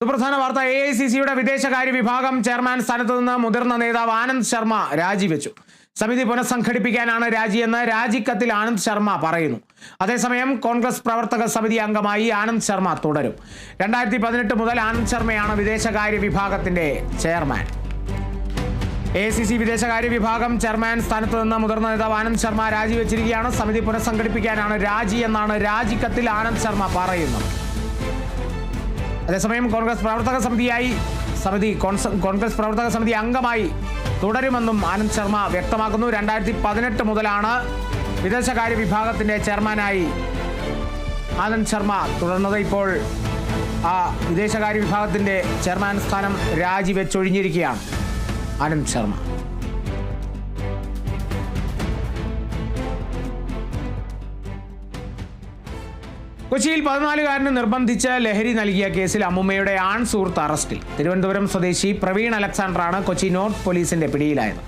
സുപ്രധാന വാർത്ത AICCയുടെ വിദേശകാര്യ വിഭാഗം ചെയർമാൻ സ്ഥാനത്ത് നിന്ന് മുതിർന്ന നേതാവ് ആനന്ദ് ശർമ്മ രാജിവെച്ചു. സമിതി പുനഃസംഘടിപ്പിക്കാനാണ് രാജിയെന്ന് രാജിക്കത്തിൽ ആനന്ദ് ശർമ്മ പറയുന്നു. അതേസമയം കോൺഗ്രസ് പ്രവർത്തക സമിതി അംഗമായി ആനന്ദ് ശർമ്മ തുടരും. 2018 മുതൽ ആനന്ദ് ശർമ്മയാണ് വിദേശകാര്യ വിഭാഗത്തിന്റെ ചെയർമാൻ. AICC വിദേശകാര്യ വിഭാഗം ചെയർമാൻ സ്ഥാനത്ത് നിന്ന് മുതിർന്ന നേതാവ് ആനന്ദ് ശർമ്മ രാജിവെച്ചിരിക്കുകയാണ്. സമിതി പുനഃസംഘടിപ്പിക്കാനാണ് രാജി എന്നാണ് രാജിക്കത്തിൽ ആനന്ദ് ശർമ്മ പറയുന്നത്. അതേസമയം കോൺഗ്രസ് പ്രവർത്തക സമിതി അംഗമായി തുടരുമെന്നും ആനന്ദ് ശർമ്മ വ്യക്തമാക്കുന്നു. 2018 മുതലാണ് വിദേശകാര്യ വിഭാഗത്തിന്റെ ചെയർമാനായി ആനന്ദ് ശർമ്മ തുടർന്നത്. ഇപ്പോൾ ആ വിദേശകാര്യ വിഭാഗത്തിന്റെ ചെയർമാൻ സ്ഥാനം രാജിവെച്ചൊഴിഞ്ഞിരിക്കുകയാണ് ആനന്ദ് ശർമ്മ. കൊച്ചിയിൽ 14-കാരന് നിർബന്ധിച്ച് ലഹരി നൽകിയ കേസിൽ അമ്മുമ്മയുടെ ആൺ സുഹൃത്ത് അറസ്റ്റിൽ. തിരുവനന്തപുരം സ്വദേശി പ്രവീൺ അലക്സാണ്ടറാണ് കൊച്ചി നോർത്ത് പോലീസിന്റെ പിടിയിലായത്.